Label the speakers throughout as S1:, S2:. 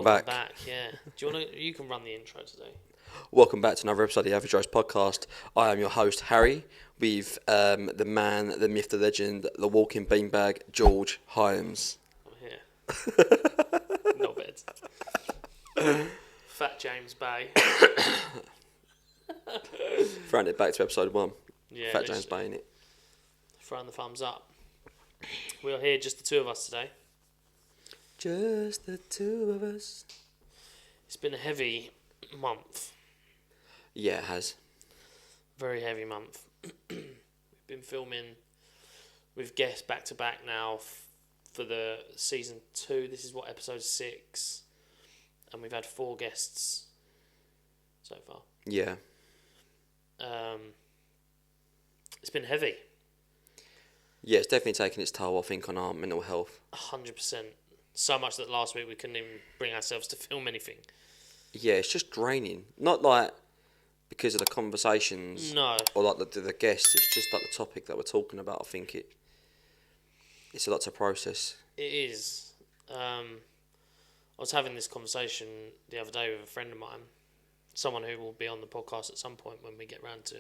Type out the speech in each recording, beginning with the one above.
S1: Welcome back.
S2: Yeah. Do you want to? You can run the intro today.
S1: Welcome back to another episode of the Average Joe's podcast. I am your host, Harry, with the man, the myth, the legend, the walking beanbag, George Holmes.
S2: I'm here. Not bad. Fat James Bay.
S1: Throwing it back to episode 1.
S2: Yeah.
S1: Fat James Bay, innit?
S2: Throwing the thumbs up. We are here, just the two of us today.
S1: Just the two of us.
S2: It's been a heavy month.
S1: Yeah, it has.
S2: Very heavy month. We've been filming with guests back to back now for the season 2. This is what, episode 6, and we've had 4 guests so far.
S1: Yeah.
S2: It's been heavy.
S1: Yeah, it's definitely taken its toll, I think, on our mental health.
S2: 100%. So much that last week we couldn't even bring ourselves to film anything.
S1: Yeah, it's just draining. Not like because of the conversations.
S2: No.
S1: Or like the guests. It's just like the topic that we're talking about. I think it's a lot to process.
S2: It is. I was having this conversation the other day with a friend of mine, someone who will be on the podcast at some point when we get round to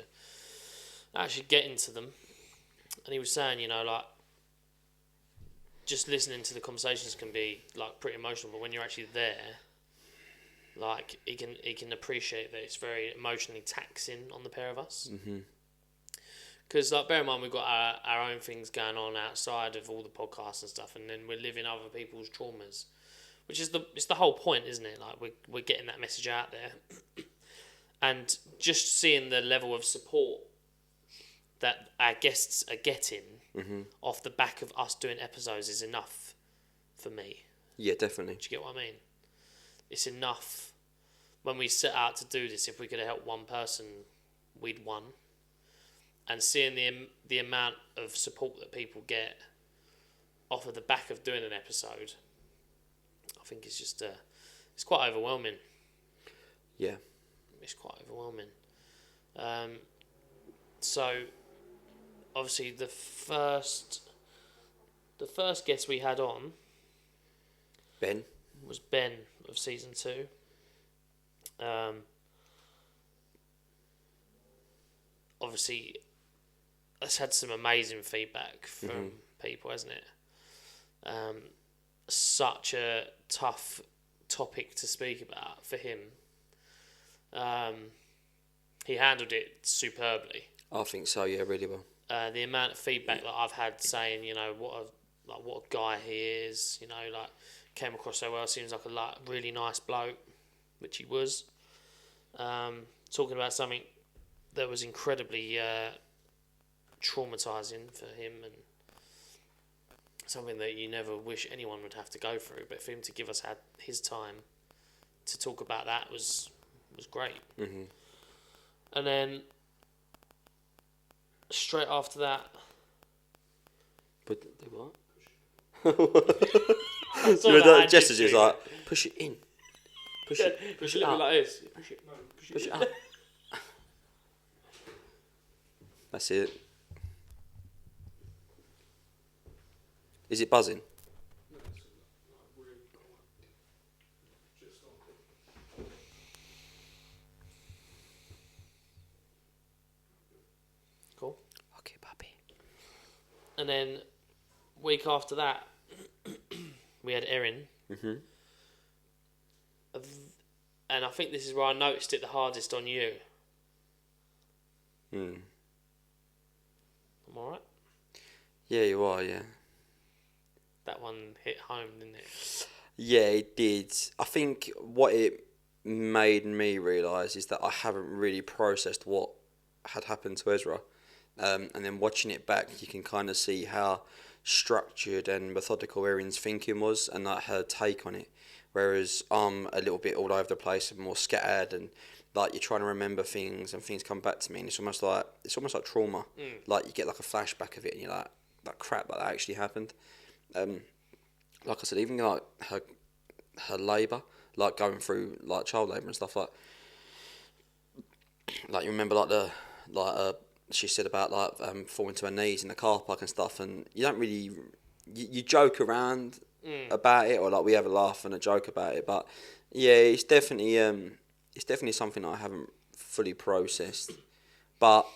S2: actually getting to them. And he was saying, like, just listening to the conversations can be like pretty emotional, but when you're actually there, like he can appreciate that it's very emotionally taxing on the pair of us. Because like, bear in mind, we've got our own things going on outside of all the podcasts and stuff, and then we're living other people's traumas, which is it's the whole point, isn't it? Like we're getting that message out there, and just seeing the level of support that our guests are getting off the back of us doing episodes is enough for me.
S1: Yeah, definitely.
S2: Do you get what I mean? It's enough. When we set out to do this, if we could have helped one person, we'd won. And seeing the amount of support that people get off of the back of doing an episode, I think it's just it's quite overwhelming.
S1: Yeah.
S2: It's quite overwhelming. So obviously the first guest we had on
S1: Ben
S2: was Ben of season 2. Obviously, it's had some amazing feedback from people, hasn't it? Such a tough topic to speak about for him. He handled it superbly.
S1: I think so, yeah, really well.
S2: The amount of feedback that I've had saying, what a guy he is, like came across so well, seems like a really nice bloke, which he was. Talking about something that was incredibly traumatising for him and something that you never wish anyone would have to go through, but for him to give us his time to talk about that was great. And then straight after that,
S1: But do what?
S2: the
S1: gestures is like push it in, push it up,
S2: like this.
S1: push it up. That's it. Is it buzzing?
S2: Cool.
S1: Okay, puppy.
S2: And then week after that, we had Erin. And I think this is where I noticed it the hardest on you. I'm alright?
S1: Yeah, you are, yeah.
S2: That one hit home, didn't it?
S1: Yeah, it did. I think what it made me realise is that I haven't really processed what had happened to Ezra. And then watching it back, you can kind of see how structured and methodical Erin's thinking was and like her take on it. Whereas I'm a little bit all over the place and more scattered, and like you're trying to remember things and things come back to me, and it's almost like trauma. Like you get like a flashback of it and you're like crap, like that actually happened. Like I said, even like her labour, like going through like child labour and stuff, like you remember she said about falling to her knees in the car park and stuff, and you don't really you joke around about it, or like we have a laugh and a joke about it. But yeah, it's definitely something that I haven't fully processed. But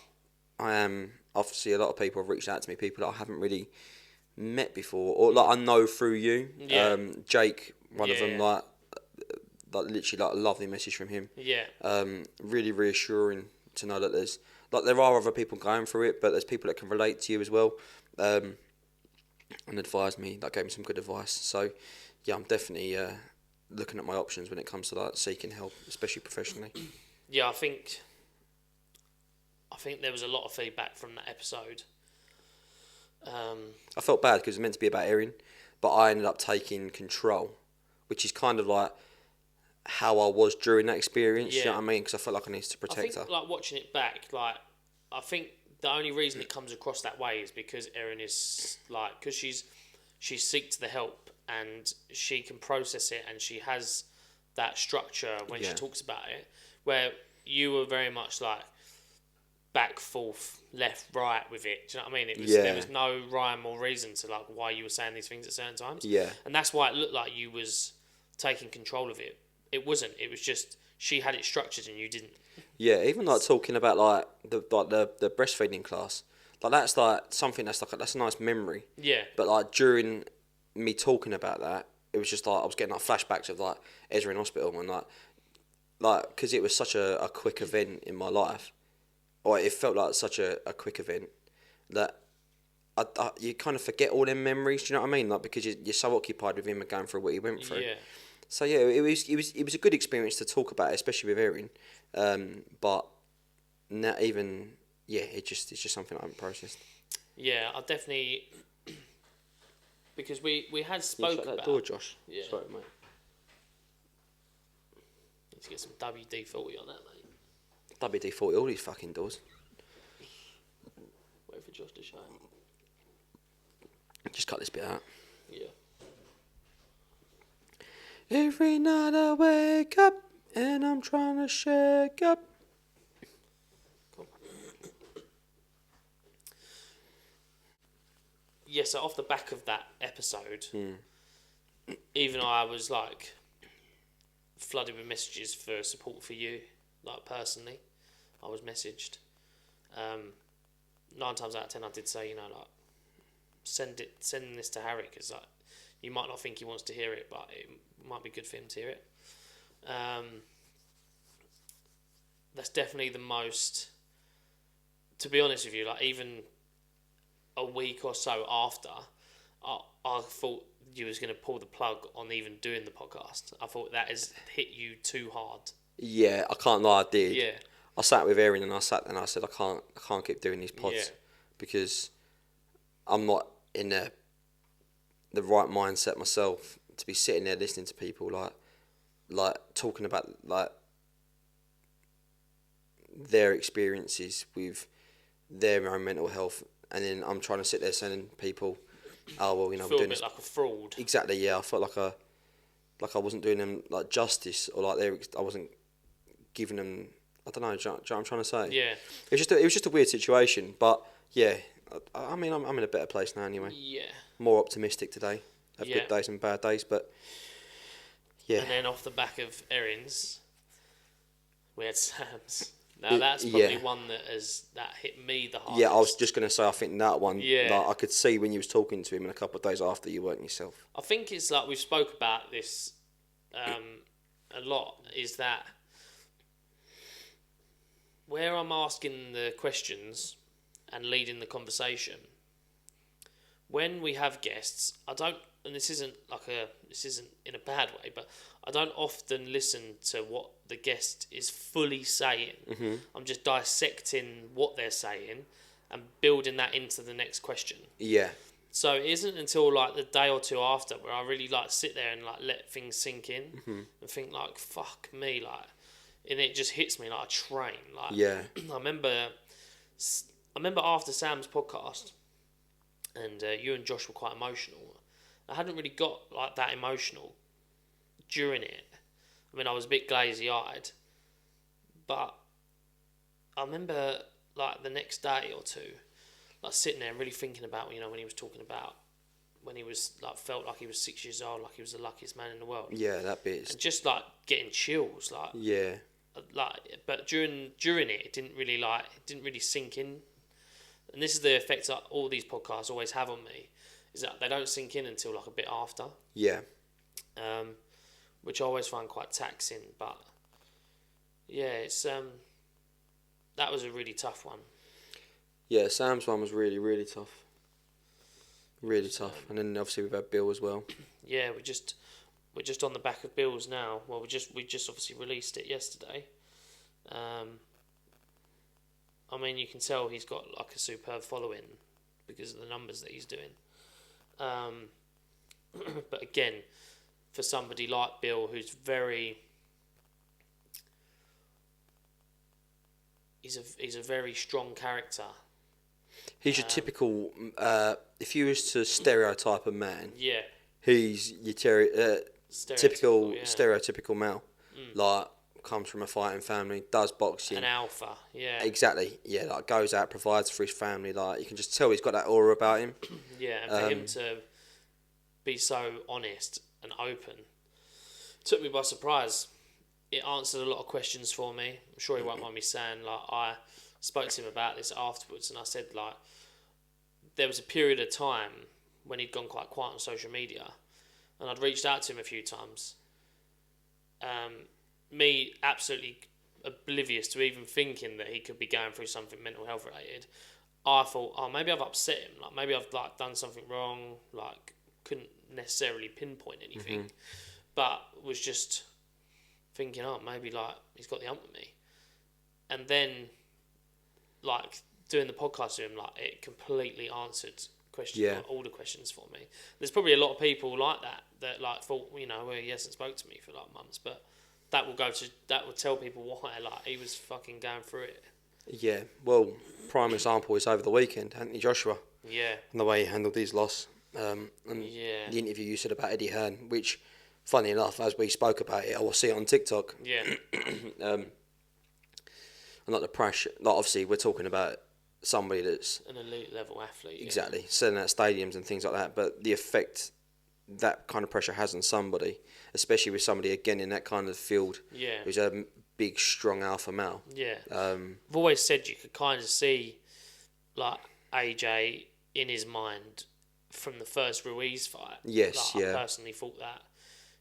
S1: I am obviously, a lot of people have reached out to me, people that I haven't really met before, or like I know through you.
S2: Yeah.
S1: Jake, one of them,
S2: Yeah.
S1: like literally like a lovely message from him.
S2: Yeah.
S1: Really reassuring to know that there are other people going through it, but there's people that can relate to you as well, and advised me, that gave me some good advice. So yeah, I'm definitely looking at my options when it comes to like seeking help, especially professionally.
S2: Yeah, I think there was a lot of feedback from that episode.
S1: I felt bad because it was meant to be about Erin, but I ended up taking control, which is kind of like how I was during that experience. You know
S2: Yeah.
S1: what I mean? Because I felt like I needed to
S2: I
S1: protect
S2: think
S1: her.
S2: like watching it back, like I think the only reason it comes across that way is because Erin is like because she seeks the help and she can process it and she has that structure when she
S1: Yeah.
S2: talks about it. Where you were very much like back, forth, left, right with it. Do you know what I mean? There
S1: Yeah.
S2: was no rhyme or reason to like why you were saying these things at certain times.
S1: Yeah.
S2: And that's why it looked like you was taking control of it. It wasn't. It was just she had it structured and you didn't.
S1: Yeah, even like talking about like the breastfeeding class, that's like something that's a nice memory.
S2: Yeah.
S1: But like during me talking about that, it was just like I was getting like flashbacks of like Ezra in hospital and like because it was such a quick event in my life, or it felt like such a quick event that you kind of forget all them memories. Do you know what I mean? Like because you're so occupied with him and going through what he went through.
S2: Yeah.
S1: So yeah, it was a good experience to talk about, especially with Erin. But not even it's just something I haven't processed.
S2: Yeah, I definitely because we had spoke
S1: Shut that
S2: about
S1: door, Josh.
S2: Yeah.
S1: Sorry, mate.
S2: Need to get some WD-40 on that, mate.
S1: WD-40, all these fucking doors.
S2: Wait for Josh to show.
S1: Just cut this bit out.
S2: Yeah.
S1: Every night I wake up and I'm trying to shake up.
S2: Cool. Yeah, so off the back of that episode, even I was like flooded with messages for support for you, like personally. I was messaged. 9 times out of 10, I did say, like, send this to Harry because like you might not think he wants to hear it, but it might be good for him to hear it. That's definitely the most. To be honest with you, like even a week or so after, I thought you was going to pull the plug on even doing the podcast. I thought that has hit you too hard.
S1: Yeah, I can't lie, I did.
S2: Yeah.
S1: I sat with Erin and I said I can't keep doing these pods
S2: Yeah.
S1: because I'm not in the right mindset myself to be sitting there listening to people like talking about like their experiences with their own mental health, and then I'm trying to sit there sending people, oh well,
S2: Feel
S1: I'm
S2: a
S1: doing
S2: bit
S1: this.
S2: like a fraud.
S1: Exactly, yeah. I felt like I wasn't doing them like justice, or like I wasn't giving them. I don't know. Do you know what I'm trying to say?
S2: Yeah.
S1: It was just a weird situation, but yeah. I mean, I'm in a better place now anyway.
S2: Yeah.
S1: More optimistic today. Have
S2: Yeah.
S1: good days and bad days, but yeah.
S2: And then off the back of Erin's, we had Sam's. Now
S1: Yeah.
S2: that's probably one that hit me the hardest.
S1: Yeah, I was just gonna say. I think that one.
S2: Yeah.
S1: Like, I could see when you was talking to him, and a couple of days after you weren't yourself.
S2: I think it's like we've spoke about this a lot. Is that where I'm asking the questions and leading the conversation. When we have guests, I don't, and this isn't in a bad way, but I don't often listen to what the guest is fully saying.
S1: Mm-hmm.
S2: I'm just dissecting what they're saying and building that into the next question.
S1: Yeah.
S2: So it isn't until like the day or two after where I really like sit there and like let things sink in and think like, fuck me, like, and it just hits me like a train. Like,
S1: Yeah.
S2: I remember after Sam's podcast, and you and Josh were quite emotional. I hadn't really got like that emotional during it. I mean, I was a bit glazy eyed, but I remember like the next day or two, like sitting there and really thinking about when he was talking about when he was like felt like he was 6 years old, like he was the luckiest man in the world.
S1: Yeah, that bit.
S2: And just like getting chills, like but during it didn't really sink in. And this is the effect that all these podcasts always have on me, is that they don't sink in until like a bit after.
S1: Yeah.
S2: Which I always find quite taxing, but yeah, it's that was a really tough one.
S1: Yeah, Sam's one was really, really tough. Really tough. And then obviously we've had Bill as well.
S2: Yeah, we're just on the back of Bill's now. Well, we just obviously released it yesterday. I mean, you can tell he's got like a superb following because of the numbers that he's doing. But again, for somebody like Bill, who's he's a very strong character.
S1: He's your typical. If you was to stereotype a man,
S2: Yeah.
S1: he's your stereotypical male. Like, comes from a fighting family, does boxing.
S2: An alpha, yeah.
S1: Exactly. Yeah, like goes out, provides for his family. Like, you can just tell he's got that aura about him.
S2: Yeah, and for him to be so honest and open took me by surprise. It answered a lot of questions for me. I'm sure he won't mind me saying, like, I spoke to him about this afterwards, and I said, like, there was a period of time when he'd gone quite quiet on social media, and I'd reached out to him a few times. Me absolutely oblivious to even thinking that he could be going through something mental health related. I thought, oh, maybe I've upset him. Like, maybe I've like done something wrong. Like, couldn't necessarily pinpoint anything, but was just thinking, oh, maybe like he's got the hump with me. And then, like, doing the podcast with him, like, it completely answered all the questions for me. There's probably a lot of people like that like thought, you know, well, he hasn't spoke to me for like months, but that will tell people why, like, he was fucking going through it.
S1: Yeah, well, prime example is over the weekend, Anthony Joshua.
S2: Yeah.
S1: And the way he handled his loss. And the interview you said about Eddie Hearn, which, funny enough, as we spoke about it, I will see it on TikTok.
S2: Yeah.
S1: And like the pressure, like obviously we're talking about somebody that's
S2: an elite level athlete.
S1: Exactly, selling out stadiums and things like that, but the effect that kind of pressure has on somebody, especially with somebody again in that kind of field, who's a big, strong alpha male.
S2: Yeah. I've always said you could kind of see, like, AJ in his mind from the first Ruiz fight.
S1: Yes,
S2: like, I personally thought that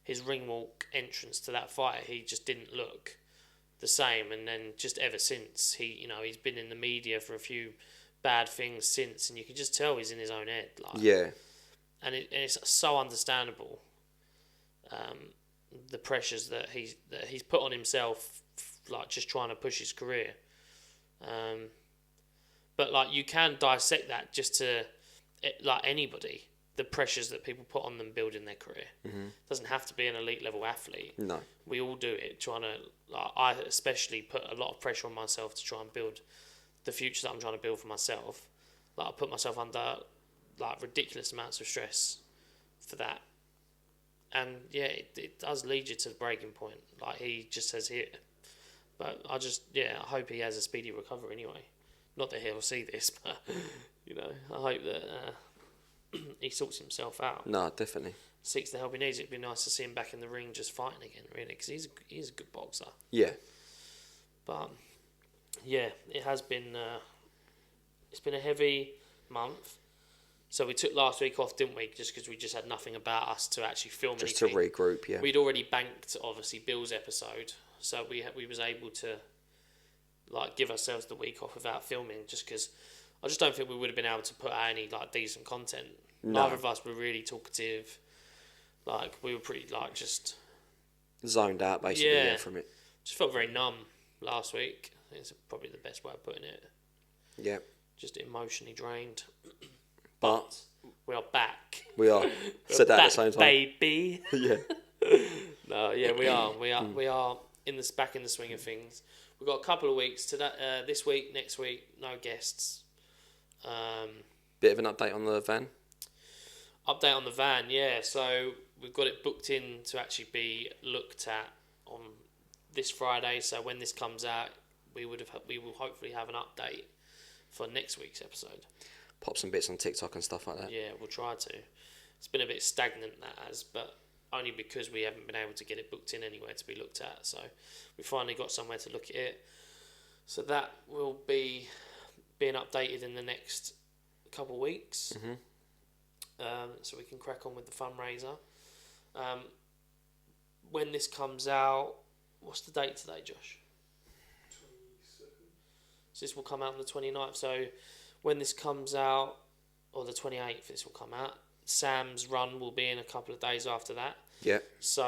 S2: his ring walk entrance to that fight, he just didn't look the same, and then just ever since he's been in the media for a few bad things since, and you can just tell he's in his own head. Like, and it's so understandable. The pressures that he's put on himself, like just trying to push his career. But like you can dissect that just to like anybody, the pressures that people put on them building their career. Doesn't have to be an elite level athlete.
S1: No,
S2: we all do it. Trying to I especially put a lot of pressure on myself to try and build the future that I'm trying to build for myself. Like, I put myself under like ridiculous amounts of stress for that, and yeah, it does lead you to the breaking point. Like he just has hit, but I hope he has a speedy recovery anyway. Not that he'll see this, but I hope that he sorts himself out.
S1: No, definitely.
S2: Seeks the help he needs. It'd be nice to see him back in the ring just fighting again, really, because he's a good boxer.
S1: Yeah.
S2: But yeah, it has been. It's been a heavy month. So we took last week off, didn't we? Just because we just had nothing about us to actually film
S1: just
S2: anything.
S1: To regroup, yeah.
S2: We'd already banked, obviously, Bill's episode, so we was able to like give ourselves the week off without filming, just because I just don't think we would have been able to put out any like decent content.
S1: No.
S2: Neither of us were really talkative. Like, we were pretty like just
S1: zoned out basically from it.
S2: Just felt very numb last week. I think it's probably the best way of putting it.
S1: Yeah.
S2: Just emotionally drained.
S1: But
S2: we are back.
S1: We are. Said that at the same time.
S2: Baby.
S1: Yeah.
S2: No, yeah, we are. We are back in the swing of things. We've got a couple of weeks to that. This week, next week, no guests.
S1: Bit of an update on the van.
S2: Update on the van, yeah. So we've got it booked in to actually be looked at on this Friday. So when this comes out, we will hopefully have an update for next week's episode.
S1: Pop some bits on TikTok and stuff like that.
S2: Yeah, we'll try to. It's been a bit stagnant, that has, but only because we haven't been able to get it booked in anywhere to be looked at. So we finally got somewhere to look at it. So that will be being updated in the next couple of weeks. So we can crack on with the fundraiser. When this comes out, what's the date today, Josh?
S3: 22nd.
S2: So this will come out on the 29th. So when this comes out, or the 28th, this will come out. Sam's run will be in a couple of days after that.
S1: Yeah.
S2: So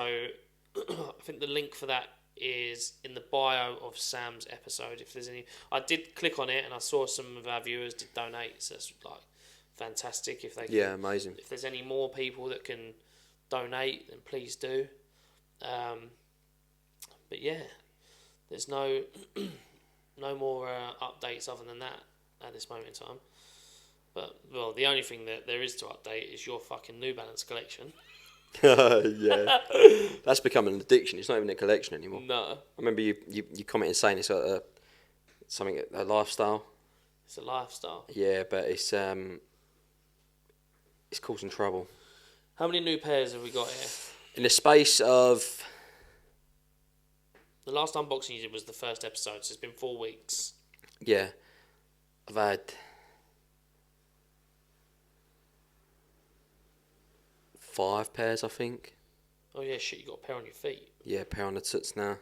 S2: I think the link for that is in the bio of Sam's episode. If there's any, I did click on it and I saw some of our viewers did donate. So that's like fantastic. If they can,
S1: Yeah, amazing.
S2: if there's any more people that can donate, then please do. But yeah, there's no more updates other than that at this moment in time. But well, the only thing that there is to update is your fucking New Balance collection.
S1: Yeah. That's become an addiction. It's not even a collection anymore.
S2: No,
S1: I remember you commented saying it's a lifestyle.
S2: it's a lifestyle.
S1: Yeah, but it's causing trouble.
S2: How many new pairs have we got here?
S1: In the space of
S2: The last unboxing you did was the first episode, so it's been 4 weeks.
S1: yeah, I've had 5 pairs, I think.
S2: Oh yeah, shit! You got a pair on your feet.
S1: Yeah, a pair on the toots now.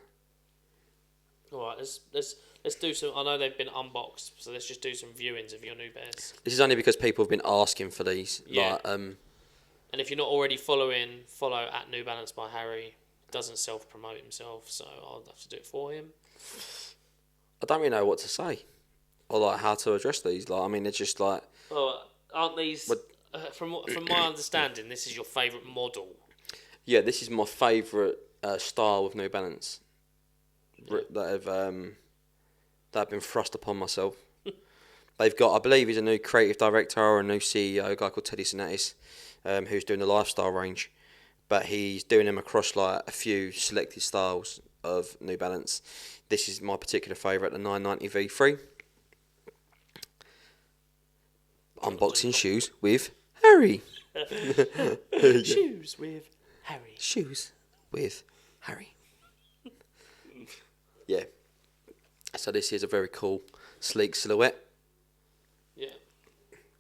S2: All right, let's do some. I know they've been unboxed, so let's just do some viewings of your new pairs.
S1: This is only because people have been asking for these.
S2: Yeah.
S1: Like,
S2: And if you're not already following, follow at New Balance by Harry. Doesn't self promote himself, so I'll have to do it for him.
S1: I don't really know what to say, or like how to address these. Like, I mean, it's just like,
S2: Well, aren't these?
S1: What-
S2: From my understanding, this is your favourite model.
S1: yeah, this is my favourite style of New Balance that have been thrust upon myself. They've got, I believe, he's a new creative director or a new CEO, a guy called Teddy Sinatis, who's doing the lifestyle range, but he's doing them across like a few selected styles of New Balance. This is my particular favourite, the 990 V3. Unboxing shoes with Harry.
S2: Shoes with Harry.
S1: Shoes with Harry. Yeah. So this is a very cool, sleek silhouette,
S2: Yeah,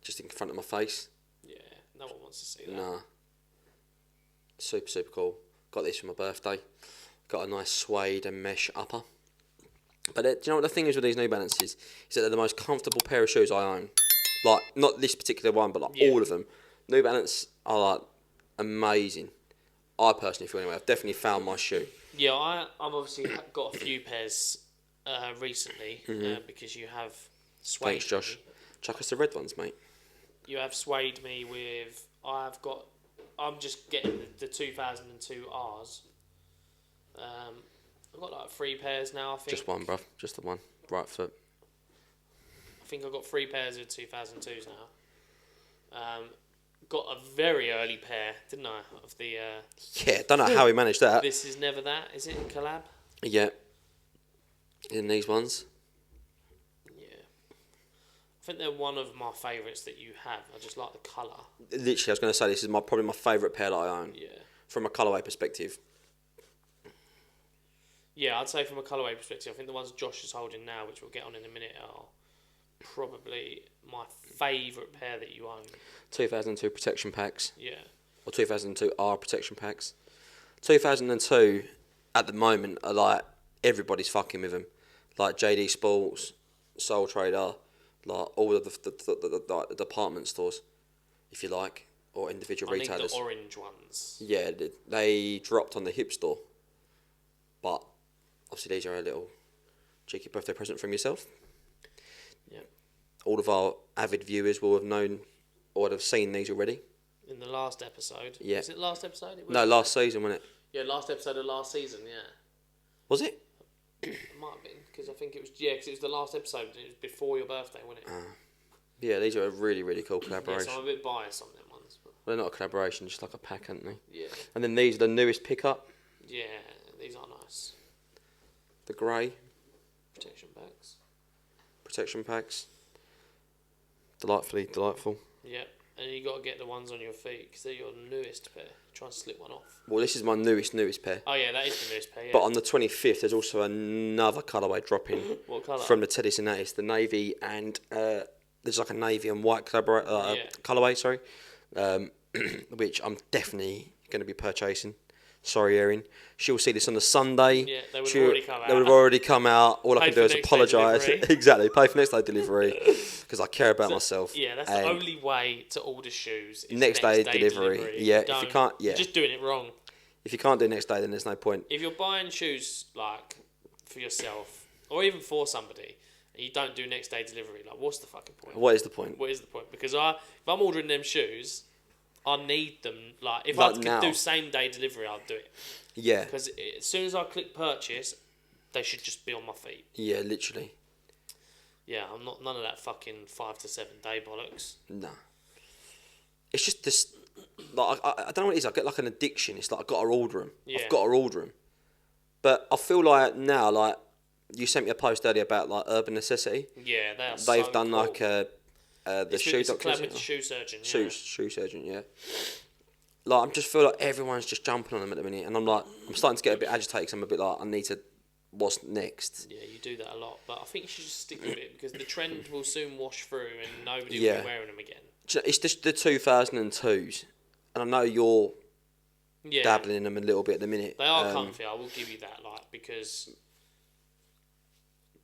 S1: just in front of my face.
S2: yeah. No one wants to see that.
S1: Nah. Super, super cool. Got this for my birthday. Got a nice suede and mesh upper. But do you know what the thing is with these New Balances? Is that they're the most comfortable pair of shoes I own. Like, not this particular one, but like
S2: Yeah.
S1: all of them. New Balance are like amazing. I personally feel anyway. I've definitely found my shoe.
S2: Yeah, I've obviously got a few pairs recently because you have swayed
S1: Thanks, Josh.
S2: me.
S1: Chuck us the red ones, mate.
S2: You have swayed me with. I'm just getting the 2002 R's. I've got like 3 pairs now. I think.
S1: Just one, bruv. Just the one. Right foot.
S2: I think I've got 3 pairs of 2002s now. Got a very early pair, didn't I? Of the.
S1: Yeah, don't know how he managed that.
S2: This is never that. Is it in collab?
S1: Yeah. In these ones.
S2: Yeah. I think they're one of my favourites that you have. I just like the colour.
S1: Literally, I was going to say this is probably my favourite pair that I own.
S2: Yeah.
S1: From a colourway perspective.
S2: Yeah, I'd say from a colourway perspective, I think the ones Josh is holding now, which we'll get on in a minute, are probably my favourite pair that you own.
S1: 2002 protection packs.
S2: Yeah.
S1: Or 2002 R protection packs. 2002, at the moment, are like, everybody's fucking with them. Like JD Sports, Soul Trader, like all of the department stores, if you like, or individual
S2: I need
S1: retailers.
S2: the orange ones.
S1: Yeah, they dropped on the hip store. But obviously these are a little cheeky birthday present from yourself.
S2: Yeah.
S1: All of our avid viewers will have known or would have seen these already.
S2: In the last episode.
S1: Yeah.
S2: Was it last episode? It was?
S1: No, last season, wasn't it?
S2: Yeah, last episode of last season, yeah.
S1: Was it?
S2: It might have been, because I think it was, because it was the last episode, and it was before your birthday, wasn't it?
S1: Yeah, these are a really, really cool
S2: Yeah,
S1: collaboration.
S2: so I'm a bit biased on them ones. But
S1: Well, they're not a collaboration, just like a pack, aren't they?
S2: yeah.
S1: And then these are the newest pickup,
S2: Yeah, these are nice.
S1: the grey
S2: Protection packs.
S1: protection packs. Delightfully delightful.
S2: Yeah. and you got to get the ones on your feet because they're your newest pair. Try and slip one off.
S1: Well, this is my newest pair.
S2: Oh yeah, that is the newest pair. Yeah.
S1: But on the 25th, there's also another colourway dropping
S2: What colour?
S1: from the Teddy Cincinnati, the navy and there's like a navy and white colourway, sorry, which I'm definitely going to be purchasing. Sorry, Erin. She'll see this on the Sunday.
S2: Yeah, they would have already come out.
S1: They would have already come out. All I
S2: Pay
S1: can do
S2: for
S1: is
S2: next day
S1: apologise.
S2: delivery.
S1: Exactly, pay for next day delivery because I care about myself.
S2: Yeah, that's
S1: And
S2: the only way to order shoes. Is
S1: Next day delivery. Yeah, if you
S2: Don't-
S1: can't- yeah.
S2: You're just doing it wrong.
S1: If you can't do next day, then there's no point.
S2: If you're buying shoes like for yourself or even for somebody and you don't do next day delivery, like what's the fucking point?
S1: What is the point?
S2: What is the point? Because if I'm ordering them shoes, I need them. Like if
S1: Like
S2: I could
S1: now.
S2: do same day delivery, I'd do it.
S1: Yeah,
S2: Because as soon as I click purchase, they should just be on my feet.
S1: yeah, literally.
S2: Yeah, I'm not none of that fucking 5 to 7 day bollocks.
S1: Nah. It's just this. Like I don't know what it is. I get like an addiction. It's like I got to order them.
S2: Yeah.
S1: I've got to order them. But I feel like now, like you sent me a post earlier about like Urban Necessity.
S2: Yeah, they are.
S1: They've
S2: so
S1: done
S2: cool.
S1: like the shoe
S2: It's a
S1: doctor.
S2: collab with the shoe surgeon. Yeah.
S1: Shoe surgeon. Yeah. Like I just feel like everyone's just jumping on them at the minute, and I'm like, I'm starting to get a bit agitated. Cause I'm a bit like, I need to. What's next?
S2: Yeah, you do that a lot, but I think you should just stick with it because the trend will soon wash through and nobody will
S1: Yeah.
S2: be wearing them again.
S1: Do you know, it's just the 2002s, and I know you're
S2: Yeah,
S1: dabbling in them a little bit at the minute.
S2: they are comfy. I will give you that, like because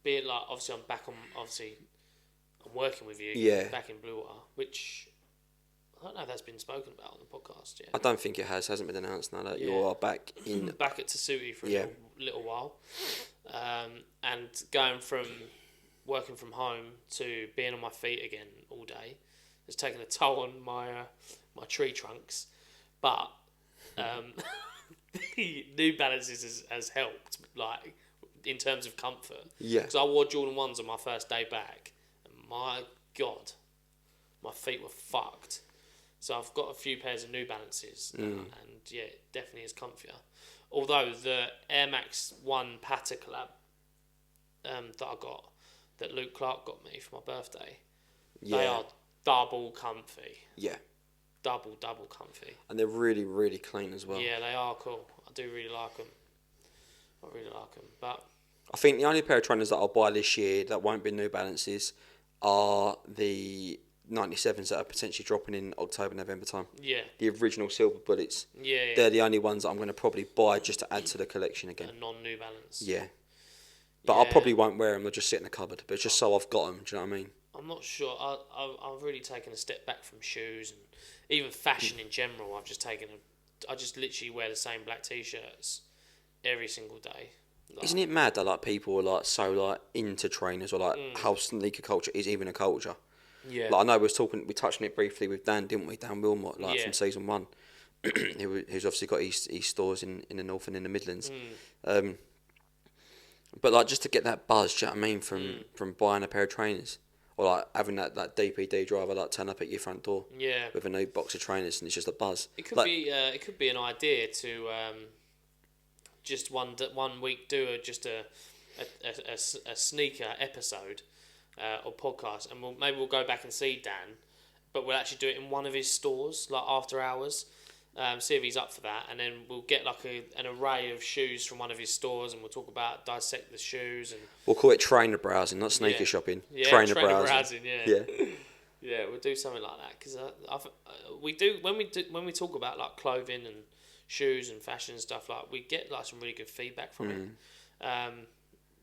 S2: be it like obviously I'm working with you.
S1: Yeah.
S2: Back in Blue Water, which I don't know if that's been spoken about on the podcast yet.
S1: I don't think it hasn't been announced now that you
S2: Yeah.
S1: are back in.
S2: Back at Tasuti for a
S1: Yeah.
S2: little while, and going from working from home to being on my feet again all day has taken a toll on my tree trunks, but the New Balances has helped, like in terms of comfort.
S1: Yeah.
S2: Because I wore Jordan 1s on my first day back, and my God, my feet were fucked. So I've got a few pairs of New Balances, and yeah, it definitely is comfier. Although the Air Max 1 Patta collab that I got, that Luke Clark got me for my birthday, they
S1: Yeah.
S2: are double comfy.
S1: Yeah.
S2: Double comfy.
S1: And they're really, really clean as well.
S2: Yeah, they are cool. I do really like them. I really like them. But
S1: I think the only pair of trainers that I'll buy this year that won't be New Balances are the 97s that are potentially dropping in October, November time.
S2: yeah,
S1: The original Silver Bullets.
S2: yeah,
S1: They're the only ones that I'm going to probably buy just to add to the collection again.
S2: a non-New Balance.
S1: Yeah. But I
S2: Yeah.
S1: probably won't wear them. They'll just sit in the cupboard. But it's just so I've got them. Do you know what I mean?
S2: I'm not sure. I've really taken a step back from shoes and even fashion in general. I just literally wear the same black t-shirts every single day. Like,
S1: Isn't it mad that like people are like so like into trainers or like how sneaker culture is even a culture?
S2: yeah,
S1: Like I know we touched on it briefly with Dan, didn't we? Dan Wilmot, like
S2: Yeah.
S1: from season 1, who's obviously got his stores in the north and in the Midlands.
S2: Mm.
S1: But like just to get that buzz, do you know what I mean, from buying a pair of trainers or like having that DPD driver like turn up at your front door
S2: yeah.
S1: with a new box of trainers and it's just a buzz.
S2: It could
S1: Like,
S2: be. It could be an idea to just one week do a sneaker episode or podcast, and maybe we'll go back and see Dan, but we'll actually do it in one of his stores, like after hours. See if he's up for that, and then we'll get like an array of shoes from one of his stores, and we'll talk about dissect the shoes and
S1: we'll call it trainer browsing, not sneaker
S2: Yeah.
S1: shopping.
S2: yeah,
S1: trainer browsing.
S2: yeah.
S1: Yeah.
S2: Yeah, we'll do something like that because we do when we talk about like clothing and shoes and fashion and stuff, like we get like some really good feedback from it.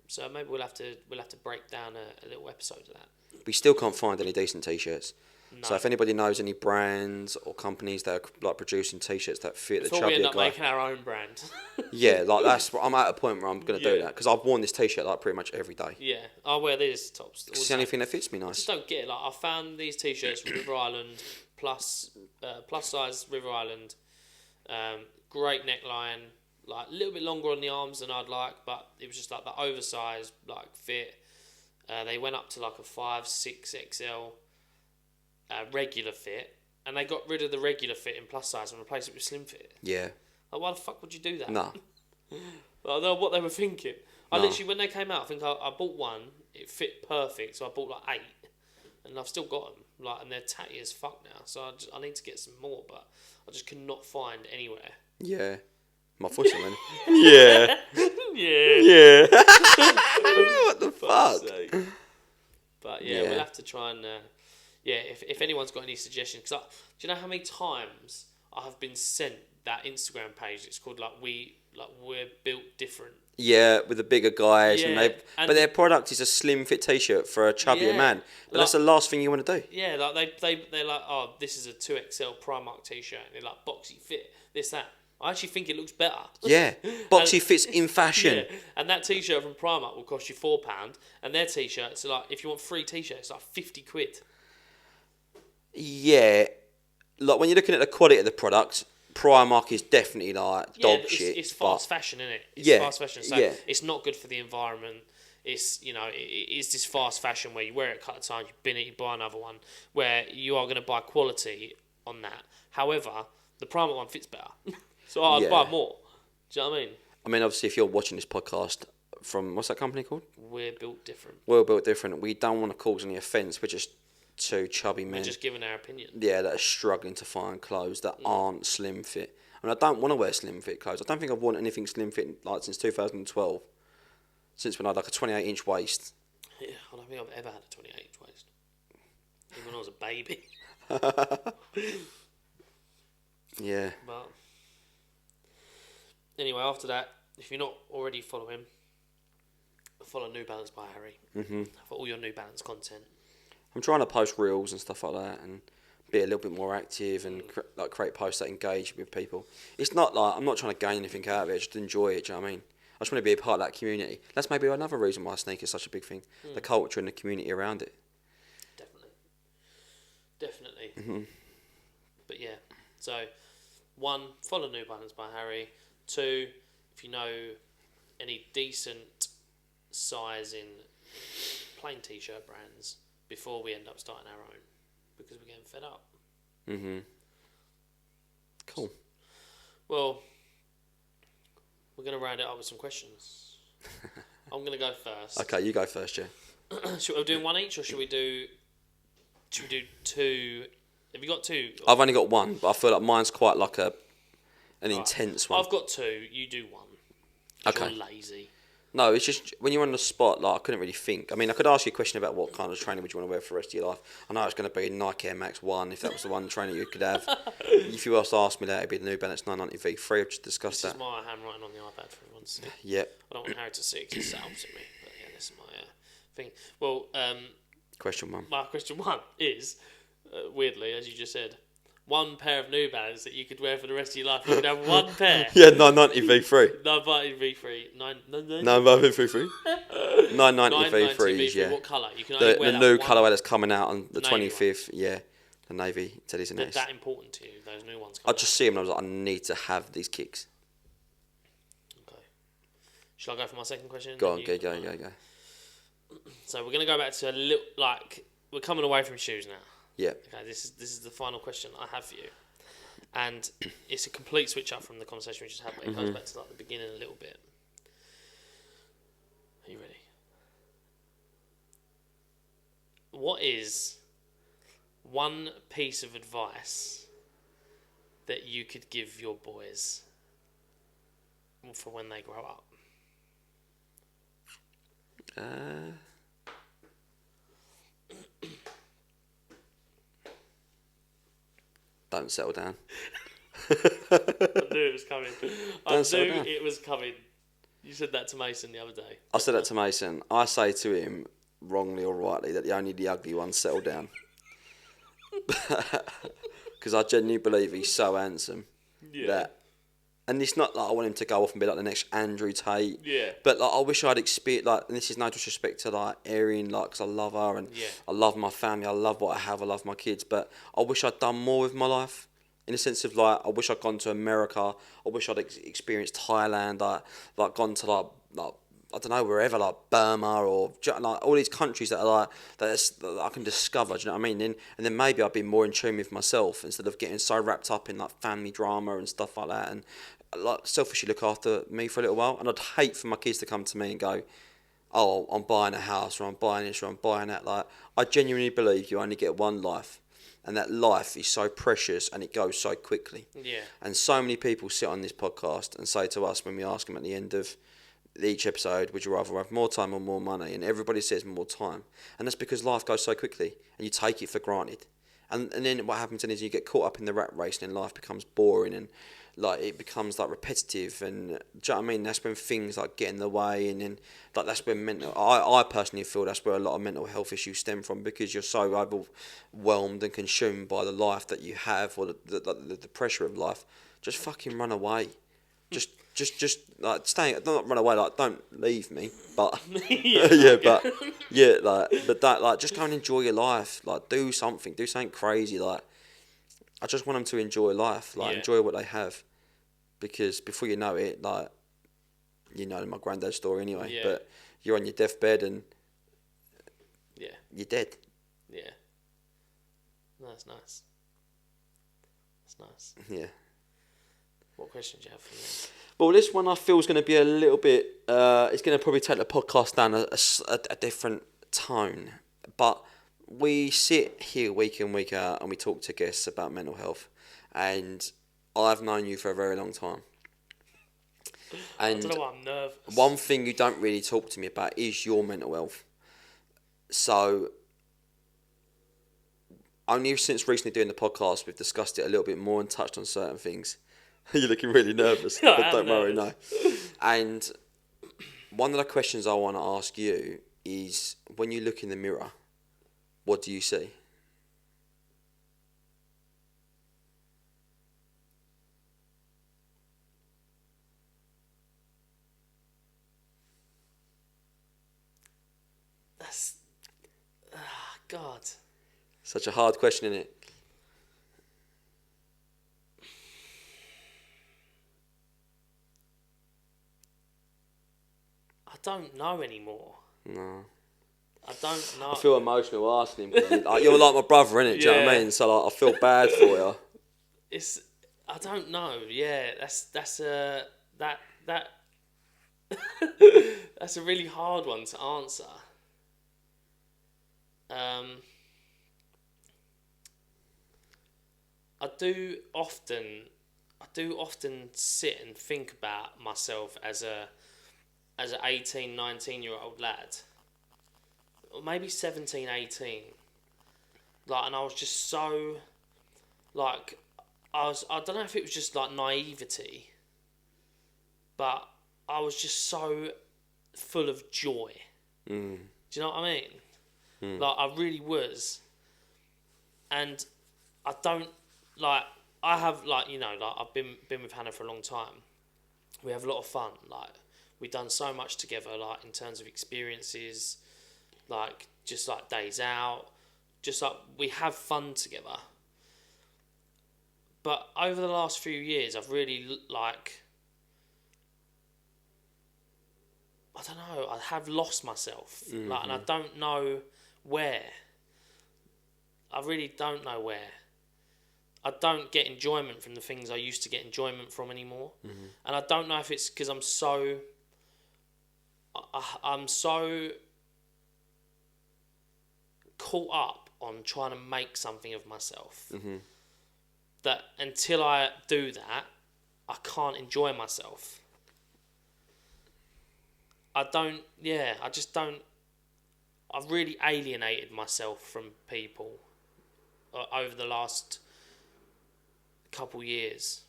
S2: So maybe we'll have to break down a little episode of that.
S1: We still can't find any decent t-shirts.
S2: No.
S1: So if anybody knows any brands or companies that are like producing t-shirts that fit the
S2: Before we end
S1: chubbier
S2: up
S1: guy,
S2: making our own brand.
S1: yeah, like that's what I'm at a point where I'm gonna do
S2: Yeah.
S1: that because I've worn this t-shirt like pretty much every day.
S2: Yeah, I'll wear these tops.
S1: It's the only thing that fits me
S2: I
S1: nice.
S2: just don't get it. Like I found these t-shirts from River Island, plus size River Island, great neckline, like a little bit longer on the arms than I'd like, but it was just like the oversized like fit. They went up to like a 5-6 XL regular fit, and they got rid of the regular fit in plus size and replaced it with slim fit.
S1: Yeah,
S2: Like, why the fuck would you do that?
S1: nah,
S2: I don't know what they were thinking. I
S1: No.
S2: literally, when they came out, I think I bought one. It fit perfect, so I bought like 8. and I've still got them. Like, and they're tatty as fuck now. So I need to get some more, but I just could not find anywhere.
S1: Yeah. My foot's on then. Yeah.
S2: Yeah.
S1: Yeah. What the
S2: Fuck's
S1: fuck?
S2: sake. But yeah,
S1: Yeah.
S2: we'll have to try and if anyone's got any suggestions, because do you know how many times I have been sent that Instagram page? It's called we're built different.
S1: Yeah, with the bigger guys,
S2: Yeah,
S1: but their product is a slim fit T-shirt for a chubbier
S2: Yeah,
S1: man. But that's the last thing you want to do.
S2: Yeah, like they're like, oh, this is a 2XL Primark t-shirt, and they're like boxy fit, this that. I actually think it looks better.
S1: Yeah, boxy fits in fashion.
S2: Yeah, and that t-shirt from Primark will cost you £4, and their t-shirts are like, if you want 3 t-shirts, it's like £50.
S1: Yeah, like when you're looking at the quality of the product, Primark is definitely like dog shit.
S2: It's fast fashion, isn't it? It's
S1: Yeah,
S2: fast fashion, so
S1: yeah.
S2: it's not good for the environment. It's, it is this fast fashion where you wear it a couple of times, you bin it, you buy another one, where you are going to buy quality on that. However, the Primark one fits better, so I'd
S1: Yeah.
S2: buy more. Do you know what I mean?
S1: I mean, obviously, if you're watching this podcast from what's that company called?
S2: We're built different.
S1: Well Built Different. We don't want to cause any offence. We're just two chubby
S2: We're
S1: men.
S2: just giving our opinion.
S1: Yeah, that are struggling to find clothes that aren't slim fit. I mean, I don't want to wear slim fit clothes. I don't think I've worn anything slim fit like since 2012. Since when I had like a 28-inch waist.
S2: Yeah, I don't think I've ever had a 28-inch waist. Even when I was a baby.
S1: Yeah.
S2: But anyway, after that, if you're not already following, follow New Balance by Harry for all your New Balance content.
S1: I'm trying to post reels and stuff like that and be a little bit more active and create posts that engage with people. It's not like I'm not trying to gain anything out of it. I just enjoy it. Do you know what I mean? I just want to be a part of that community. That's maybe another reason why sneakers is such a big thing. The culture and the community around it.
S2: Definitely. But yeah, so 1, follow New Balance by Harry. 2, if you know any decent sizing plain t-shirt brands before we end up starting our own, because we're getting fed up.
S1: Cool.
S2: Well, we're going to round it up with some questions. I'm going to go first.
S1: Okay, you go first, yeah.
S2: Should we do one each, or should we do 2? Have you got 2?
S1: I've only got one, but I feel like mine's quite like an
S2: Right.
S1: intense one.
S2: I've got 2. You do 1. 'Cause
S1: Okay.
S2: You're lazy.
S1: No, it's just when you're on the spot, like I couldn't really think. I mean, I could ask you a question about what kind of training would you want to wear for the rest of your life. I know it's going to be Nike Air Max 1 if that was the one trainer you could have. If you was to ask me that, it'd be the New Balance 990 V3. I've just discussed
S2: This
S1: that.
S2: is my handwriting on the iPad for everyone to see.
S1: Yep.
S2: I don't want Harry to see it 'cause it's set up to me. But yeah, this is my thing. Well,
S1: Question 1.
S2: my question 1 is, weirdly, as you just said, 1 pair of New Balance that you could wear for the rest of your life. You could have 1 pair.
S1: Yeah, 990 V3.
S2: 990 V3. 990
S1: 990 V3. 990 V3s, yeah.
S2: What colour? You can only
S1: The
S2: wear that
S1: new
S2: one.
S1: colourway that's coming out on the
S2: Navy
S1: 25th, yeah. The navy teddies and
S2: They're
S1: this.
S2: that important to you, those new ones.
S1: I just see them and I was like, I need to have these kicks.
S2: Okay. Shall I go for my second question?
S1: Go on,
S2: You-
S1: go.
S2: So we're gonna go back to a little we're coming away from shoes now.
S1: Yeah.
S2: Okay, this is the final question I have for you, and it's a complete switch up from the conversation we just had. But it goes back to the beginning a little bit. Are you ready? What is 1 piece of advice that you could give your boys for when they grow up?
S1: Don't settle down.
S2: I knew it was coming.
S1: Don't settle down.
S2: It was coming. You said that to Mason the other day.
S1: I said that to Mason. I say to him, wrongly or rightly, that only the ugly ones settle down. Because I genuinely believe he's so handsome that, and it's not like I want him to go off and be like the next Andrew Tate.
S2: Yeah.
S1: But like I wish I'd experienced and this is no disrespect to like Erin, like, because I love her and I love my family, I love what I have, I love my kids. But I wish I'd done more with my life. In the sense of like, I wish I'd gone to America. I wish I'd experienced Thailand. Like gone to like I don't know, wherever, like Burma or like all these countries that are like that I can discover. Do you know what I mean? And then maybe I'd be more in tune with myself instead of getting so wrapped up in like family drama and stuff like that. And like selfishly look after me for a little while. And I'd hate for my kids to come to me and go, oh, I'm buying a house or I'm buying this or I'm buying that. Like, I genuinely believe you only get one life, and that life is so precious and it goes so quickly.
S2: Yeah.
S1: And so many people sit on this podcast and say to us when we ask them at the end of each episode, would you rather have more time or more money? And everybody says more time. And that's because life goes so quickly and you take it for granted. And then what happens then is you get caught up in the rat race and then life becomes boring and like it becomes like repetitive, and do you know what I mean? That's when things like get in the way, and then like that's when I personally feel that's where a lot of mental health issues stem from, because you're so overwhelmed and consumed by the life that you have, or the pressure of life. Just fucking run away. Just like stay. Not run away. Like don't leave me. But but that like just go and enjoy your life. Like do something crazy. Like I just want them to enjoy life. Like enjoy what they have, because before you know it, like you know my granddad's story anyway.
S2: Yeah.
S1: But you're on your deathbed and
S2: Yeah.
S1: you're dead.
S2: Yeah. No, that's nice. That's nice.
S1: Yeah.
S2: What question do you have for me?
S1: Well, this one I feel is going to be a little bit. It's going to probably take the podcast down a different tone. But we sit here week in, week out, and we talk to guests about mental health. And I've known you for a very long time. And
S2: I don't know why I'm nervous.
S1: one thing you don't really talk to me about is your mental health. So, only since recently doing the podcast, we've discussed it a little bit more and touched on certain things. You're looking really nervous,
S2: I
S1: but
S2: am
S1: don't worry, no.
S2: nervous.
S1: And one of the questions I want to ask you is, when you look in the mirror, what do you see?
S2: That's... God.
S1: Such a hard question, isn't it?
S2: I don't know anymore.
S1: No.
S2: I don't know.
S1: I feel emotional asking him. 'Cause like, you're like my brother, innit? Do you know what I
S2: Yeah.
S1: mean? So like, I feel bad for you.
S2: It's... I don't know. Yeah, that's a... That... That's a really hard one to answer. I do often sit and think about myself as an 18, 19-year-old lad. Or maybe 17, 18. Like, and I was just so, like, I don't know if it was just like naivety, but I was just so full of joy.
S1: Mm.
S2: Do you know what I mean? Like, I really was. And I don't, like, I have, like, you know, like, I've been with Hannah for a long time. We have a lot of fun. Like, we've done so much together, like, in terms of experiences, like, just, like, days out. Just, like, we have fun together. But over the last few years, I've really, like, I don't know, I have lost myself. Like, and I don't know where. I really don't know where. I don't get enjoyment from the things I used to get enjoyment from anymore. And I don't know if it's because I'm so caught up on trying to make something of myself that until I do that, I can't enjoy myself. I've really alienated myself from people over the last couple years.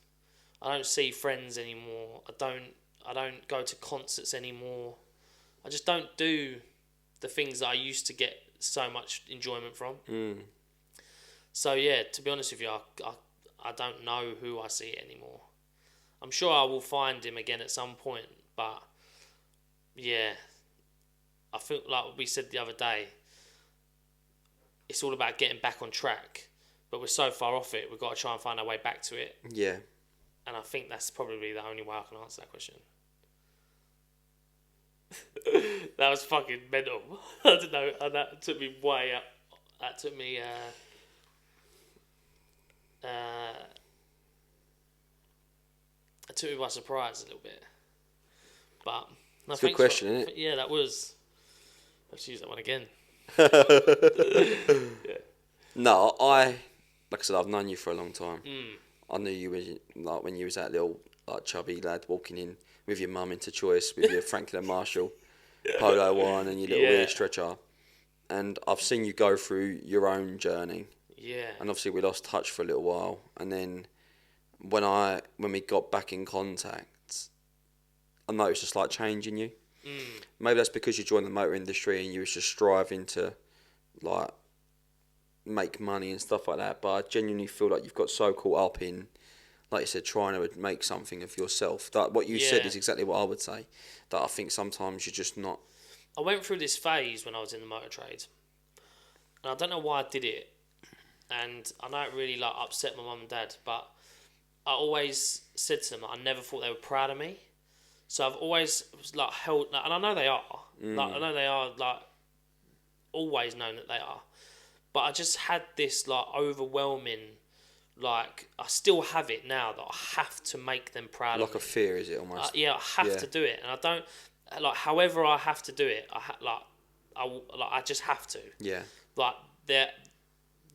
S2: I don't see friends anymore. I don't go to concerts anymore. I just don't do the things that I used to get so much enjoyment from. So yeah, to be honest with you, I don't know who I see anymore. I'm sure I will find him again at some point, but yeah, I feel like we said the other day, it's all about getting back on track, but we're so far off it, we've got to try and find our way back to it.
S1: Yeah.
S2: And I think that's probably the only way I can answer that question. That was fucking mental. I don't know, and that took me way up. That took me, it took me by surprise a little bit. But
S1: It's a good question, isn't it?
S2: Yeah, that was. Let's use that one again. Yeah.
S1: No, like I said, I've known you for a long time.
S2: Mm.
S1: I knew you when you was that little chubby lad walking in with your mum into Choice with your Franklin and Marshall polo one and your little
S2: Yeah.
S1: ear stretcher, and I've seen you go through your own journey.
S2: Yeah.
S1: And obviously we lost touch for a little while, and then when we got back in contact, I noticed a slight change in you.
S2: Mm.
S1: Maybe that's because you joined the motor industry and you was just striving to like make money and stuff like that. But I genuinely feel like you've got so caught up in, like you said, trying to make something of yourself. That what you said
S2: Yeah.
S1: is exactly what I would say. That I think sometimes you're just not.
S2: I went through this phase when I was in the motor trade, and I don't know why I did it. And I know it really like upset my mum and dad, but I always said to them that I never thought they were proud of me. So I've always like held, and I know they are. Like I know they are. Like always known that they are. But I just had this like overwhelming, like I still have it now that I have to make them proud
S1: Like
S2: of
S1: a
S2: me.
S1: fear, is it almost?
S2: Yeah, I have
S1: Yeah.
S2: to do it, and I don't like. However, I have to do it. I just have to.
S1: Yeah.
S2: Like there's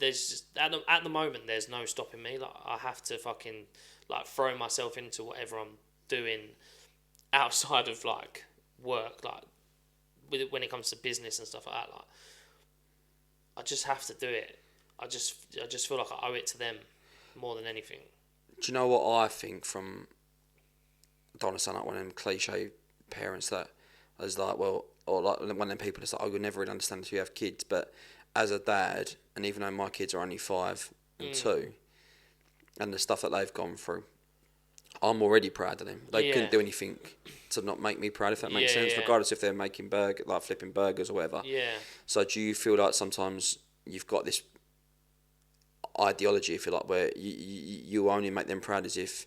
S2: just, at the moment there's no stopping me. Like I have to fucking like throw myself into whatever I'm doing outside of like work. Like when it comes to business and stuff like that. Like I just have to do it. I just feel like I owe it to them more than anything.
S1: Do you know what I think from? I don't want to sound like one of them cliche parents that is like, well, or like one of them people that's like, oh, you'll never really understand until you have kids. But as a dad, and even though my kids are only 5 and 2, and the stuff that they've gone through, I'm already proud of them. They
S2: Yeah.
S1: couldn't do anything to not make me proud, if that makes
S2: Yeah,
S1: sense,
S2: yeah.
S1: regardless if they're making like flipping burgers or whatever.
S2: Yeah.
S1: So do you feel like sometimes you've got this ideology, if you like, where you only make them proud as if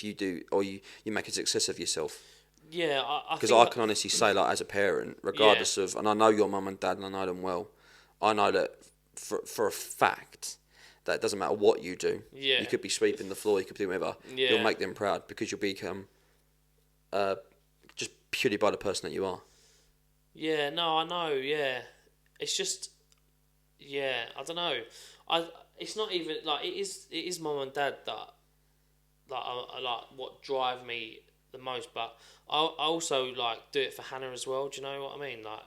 S1: you do, or you make a success of yourself?
S2: Yeah.
S1: Because I can honestly say, like, as a parent, regardless
S2: Yeah.
S1: of, and I know your mum and dad, and I know them well, I know that for a fact that it doesn't matter what you do.
S2: Yeah.
S1: You could be sweeping the floor, you could do whatever.
S2: Yeah.
S1: You'll make them proud because you'll become just purely by the person that you are.
S2: Yeah, no, I know. Yeah, it's just, yeah, I don't know. It's not even like it is mum and dad that I like what drive me the most. But I also like do it for Hannah as well. Do you know what I mean? Like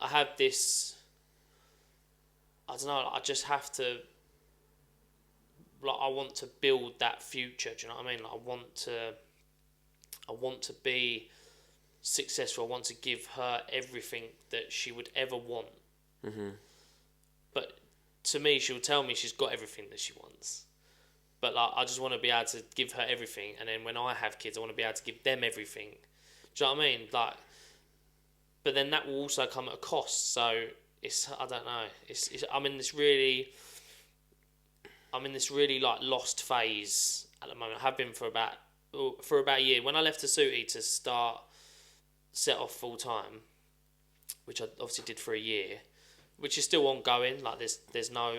S2: I have this. I don't know. I just have to. Like I want to build that future. Do you know what I mean? Like I want to be successful. I want to give her everything that she would ever want.
S1: Mm-hmm.
S2: But to me, she'll tell me she's got everything that she wants. But like, I just want to be able to give her everything, and then when I have kids, I want to be able to give them everything. Do you know what I mean? Like, but then that will also come at a cost. So I don't know. I'm in this really like lost phase at the moment. I have been for about a year. When I left Tasuti to start set off full time, which I obviously did for a year, which is still ongoing. Like there's no,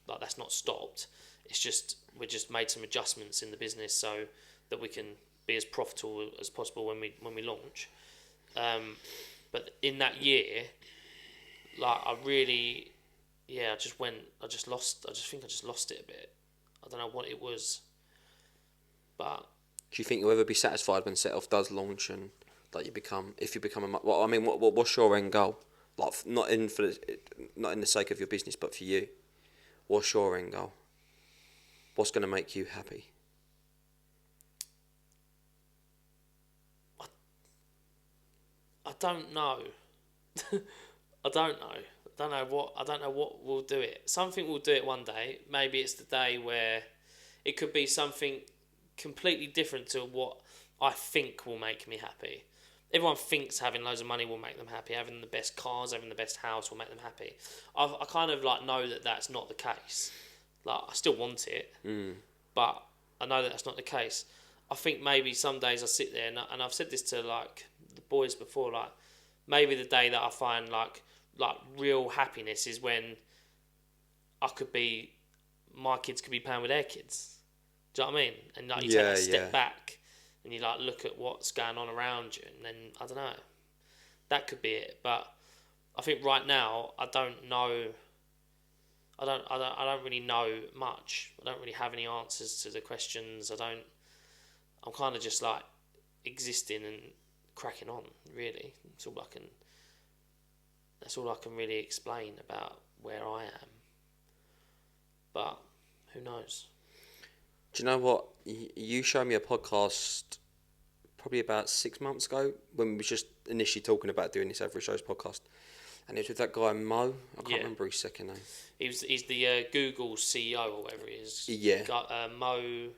S2: like that's not stopped. It's just we just made some adjustments in the business so that we can be as profitable as possible when we launch. But in that year, like I really, yeah, I just think I just lost it a bit. I don't know what it was, but
S1: Do you think you'll ever be satisfied when Set Off does launch and like if you become a, well, I mean, what's your end goal? Like not in the sake of your business, but for you, what's your end goal? What's going to make you happy?
S2: I don't know. I don't know. I don't know what will do it. Something will do it one day. Maybe it's the day where it could be something completely different to what I think will make me happy. Everyone thinks having loads of money will make them happy. Having the best cars, having the best house will make them happy. I kind of like know that that's not the case. Like I still want it, but I know that that's not the case. I think maybe some days I sit there and I've said this to like the boys before. Like maybe the day that I find like real happiness is when my kids could be playing with their kids. Do you know what I mean? And like you take a step back and you like look at what's going on around you, and then I don't know. That could be it, but I think right now I don't know. I don't really know much. I don't really have any answers to the questions. I'm kind of just like existing and cracking on. Really, That's all I can really explain about where I am. But who knows?
S1: Do you know what? You showed me a podcast probably about 6 months ago when we were just initially talking about doing this Average Shows podcast. And it was with that guy Mo. I can't remember his second name.
S2: He's the Google CEO or whatever he is.
S1: Yeah.
S2: Got Mo.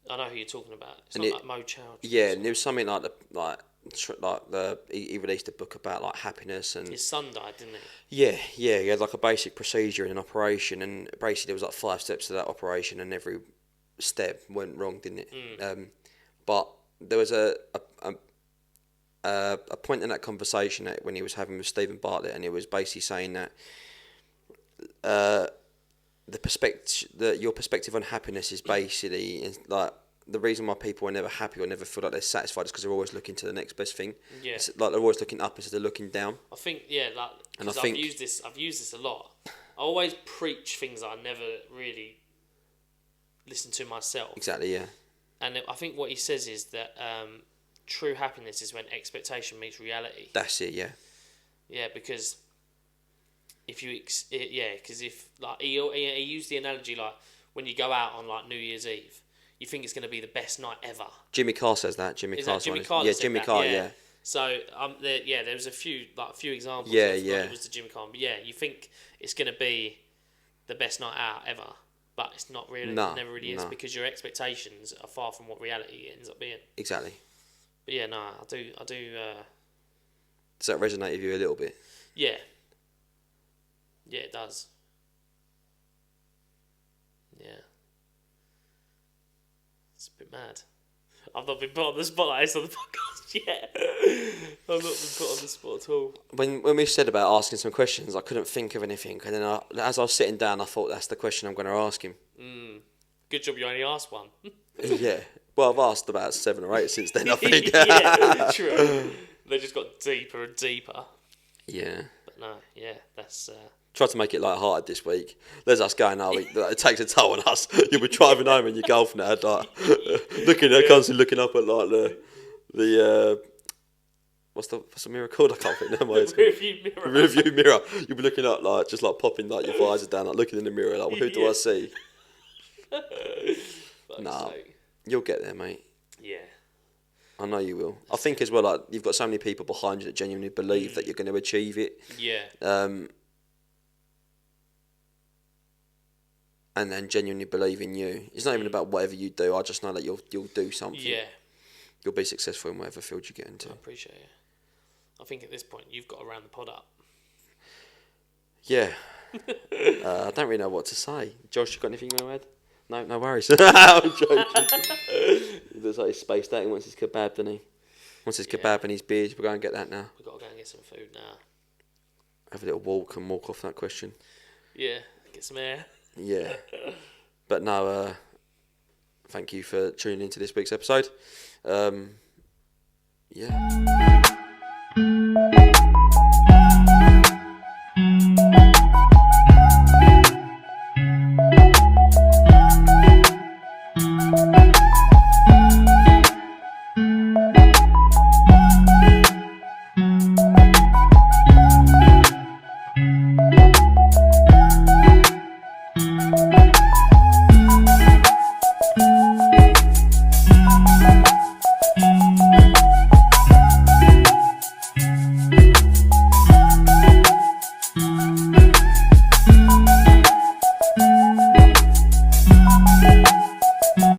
S2: I know who you're talking about. It's
S1: And
S2: not like Mo Chow.
S1: Yeah, and there was something he released a book about like happiness and
S2: His son died, didn't he?
S1: yeah, he had like a basic procedure in an operation, and basically there was like 5 steps to that operation, and every step went wrong, didn't it? But there was a point in that conversation that when he was having with Stephen Bartlett, and he was basically saying that your perspective on happiness is basically like the reason why people are never happy or never feel like they're satisfied is because they're always looking to the next best thing.
S2: Yeah.
S1: It's like they're always looking up instead of looking down.
S2: I think like,
S1: And I
S2: because
S1: think-
S2: I've used this a lot. I always preach things that I never really listen to myself.
S1: Exactly, yeah.
S2: And I think what he says is that true happiness is when expectation meets reality.
S1: That's it, yeah.
S2: Yeah, because if if like he used the analogy like when you go out on like New Year's Eve, you think it's going to be the best night ever.
S1: Jimmy Carr says that.
S2: Is that Jimmy Carr?
S1: Yeah,
S2: that said
S1: Jimmy
S2: that?
S1: Carr, yeah.
S2: So there was a few examples.
S1: Yeah,
S2: of,
S1: yeah.
S2: Like, it was the Jimmy Carr, but yeah, you think it's going to be the best night out ever, but it's not really.
S1: No,
S2: it never really is
S1: no.
S2: because your expectations are far from what reality ends up being.
S1: Exactly.
S2: But yeah, no, I do.
S1: Does that resonate with you a little bit?
S2: Yeah. Yeah, it does. Yeah. It's a bit mad. I've not been put on the spot like this on the podcast yet. I've not been put on the spot at all.
S1: When we said about asking some questions, I couldn't think of anything. And then as I was sitting down, I thought that's the question I'm going to ask him.
S2: Good job you only asked one.
S1: Yeah. Well, I've asked about 7 or 8 since then, I think.
S2: Yeah, true. They just got deeper and deeper.
S1: Yeah.
S2: But no, yeah, that's...
S1: Tried to make it light-hearted this week. There's us going, it takes a toll on us. You'll be driving home in your Golf now, like, constantly looking up at like the what's the mirror called? I can't think. Never mind.
S2: Review mirror.
S1: Review mirror. You'll be looking up like just like popping like your visor down, like looking in the mirror, like who do I see? Nah, you'll get there, mate.
S2: Yeah.
S1: I know you will. I think as well, like you've got so many people behind you that genuinely believe that you're going to achieve it.
S2: Yeah.
S1: And then genuinely believe in you. It's not even about whatever you do. I just know that you'll do something.
S2: Yeah.
S1: You'll be successful in whatever field you get into.
S2: I appreciate it. I think at this point you've got to round the pod up.
S1: Yeah. I don't really know what to say. Josh, you got anything you want to add? No worries. I'm joking. He looks like he's spaced out. He wants his kebab, doesn't he? Wants his kebab and his beers. We'll go and get that now.
S2: We've got to go and get some food now.
S1: Have a little walk and walk off that question.
S2: Yeah, get some air.
S1: Yeah. But no, thank you for tuning into this week's episode. Yeah.